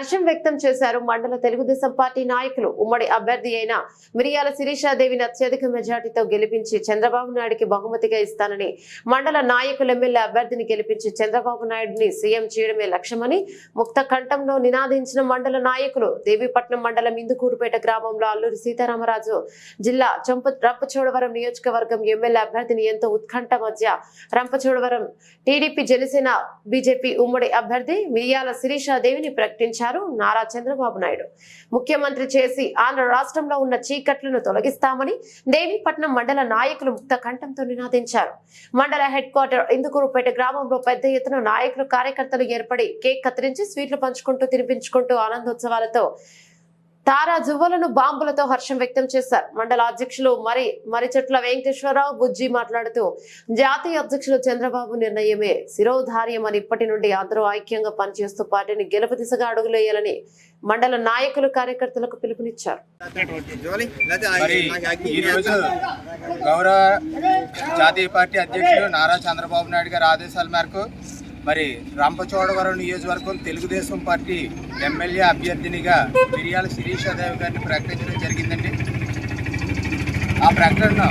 హర్షం వ్యక్తం చేశారు మండల తెలుగుదేశం పార్టీ నాయకులు. ఉమ్మడి అభ్యర్థి అయిన మిరియాల శిరీషాదేవిని అత్యధిక మెజార్టీతో గెలిపించి చంద్రబాబు నాయుడికి బహుమతిగా ఇస్తానని, మండల నాయకులు ఎమ్మెల్యే అభ్యర్థిని గెలిపించి చంద్రబాబు నాయుడిని సీఎం చేయడమే లక్ష్యమని ముక్త కంఠంలో నినాదించిన మండల నాయకులు. దేవీపట్నం మండలం ఇందుకూరుపేట గ్రామంలో అల్లూరి సీతారామరాజు జిల్లా రంపచోడవరం నియోజకవర్గం ఎమ్మెల్యే అభ్యర్థిని ఎంతో ఉత్కంఠ మధ్య రంపచోడవరం టీడీపీ జనసేన బీజేపీ ఉమ్మడి అభ్యర్థి మిరియాల శిరీషాదేవిని ప్రకటించారు నారా చంద్రబాబు నాయుడు. ముఖ్యమంత్రి చేసి ఆంధ్ర రాష్ట్రంలో ఉన్న చీకట్లను తొలగిస్తామని దేవీపట్నం మండల నాయకులు ముక్త కంఠంతో నినాదించారు. మండల హెడ్ క్వార్టర్ ఇందుకూరుపేట గ్రామంలో పెద్ద ఎత్తున నాయకులు కార్యకర్తలు ఏర్పడి కేక్ కత్తిరించి స్వీట్లు పంచుకుంటూ తినిపించుకుంటూ ఆనందోత్సవాలతో తారా జువ్వలను బాంబులతో హర్షం వ్యక్తం చేశారు. మండల అధ్యక్షులు మరిచెట్ల వెంకటేశ్వరరావు బుజ్జి మాట్లాడుతూ జాతీయ అధ్యక్షులు చంద్రబాబు నిర్ణయమే శిరోధార్యమని, ఇప్పటి నుండి అందరూ ఐక్యంగా పనిచేస్తూ పార్టీని గెలుపు దిశగా అడుగులేయాలని మండల నాయకులు కార్యకర్తలకు పిలుపునిచ్చారు. గౌరవ జాతీయ పార్టీ అధ్యక్షులు నారా చంద్రబాబు నాయుడు గారి ఆదేశాల మేరకు రంపచోడవరం నియోజకవర్గం తెలుగుదేశం పార్టీ ఎమ్మెల్యే అభ్యర్థినిగా మిరియాల శిరీషాదేవి గారిని ప్రకటించడం జరిగిందండి. ఆ ప్రకటనను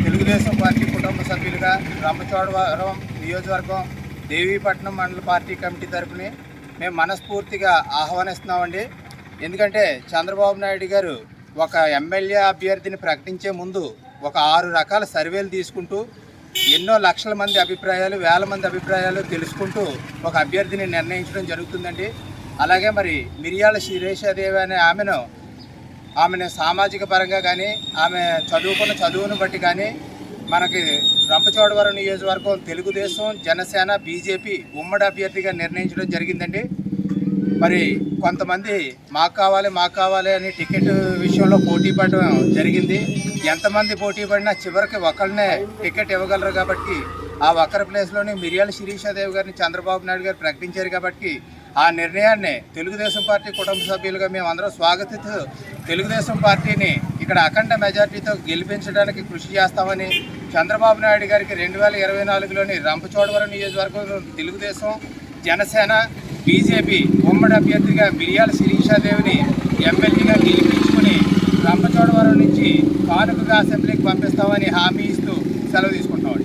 తెలుగుదేశం పార్టీ కుటుంబ సభ్యులుగా రంపచోడవరం నియోజకవర్గం దేవీపట్నం మండల పార్టీ కమిటీ తరఫున మేము మనస్ఫూర్తిగా ఆహ్వానిస్తున్నామండి. ఎందుకంటే చంద్రబాబు నాయుడు గారు ఒక ఎమ్మెల్యే అభ్యర్థిని ప్రకటించే ముందు ఒక 6 రకాల సర్వేలు తీసుకుంటూ ఎన్నో లక్షల మంది అభిప్రాయాలు, వేల మంది అభిప్రాయాలు తెలుసుకుంటూ ఒక అభ్యర్థిని నిర్ణయించడం జరుగుతుందండి. అలాగే మిరియాల శిరీషాదేవి అనే ఆమెను సామాజిక పరంగా కానీ, ఆమె చదువుకున్న చదువును బట్టి కానీ మనకి రంపచోడవరం నియోజకవర్గం తెలుగుదేశం, జనసేన, బీజేపీ ఉమ్మడి అభ్యర్థిగా నిర్ణయించడం జరిగిందండి. కొంతమంది మాకు కావాలి అని టికెట్ విషయంలో పోటీ పడడం జరిగింది. ఎంతమంది పోటీ పడినా చివరికి ఒకరినే టికెట్ ఇవ్వగలరు కాబట్టి ఆ ఒక్కరి ప్లేస్లోనే మిరియాల శిరీషాదేవి గారిని చంద్రబాబు నాయుడు గారు ప్రకటించారు కాబట్టి ఆ నిర్ణయాన్ని తెలుగుదేశం పార్టీ కుటుంబ సభ్యులుగా మేము అందరం స్వాగతిస్తూ తెలుగుదేశం పార్టీని ఇక్కడ అఖండ మెజార్టీతో గెలిపించడానికి కృషి చేస్తామని, చంద్రబాబు నాయుడు గారికి 2024లోని రంపచోడవరం నియోజకవర్గంలో తెలుగుదేశం, జనసేన, బీజేపీ ఉమ్మడి అభ్యర్థిగా మిరియాల శిరీషాదేవిని ఎమ్మెల్యేగా గెలిపించుకుని రంపచోడవరం నుంచి కానుకగా అసెంబ్లీకి పంపిస్తామని హామీ ఇస్తూ సెలవు తీసుకుంటామండి.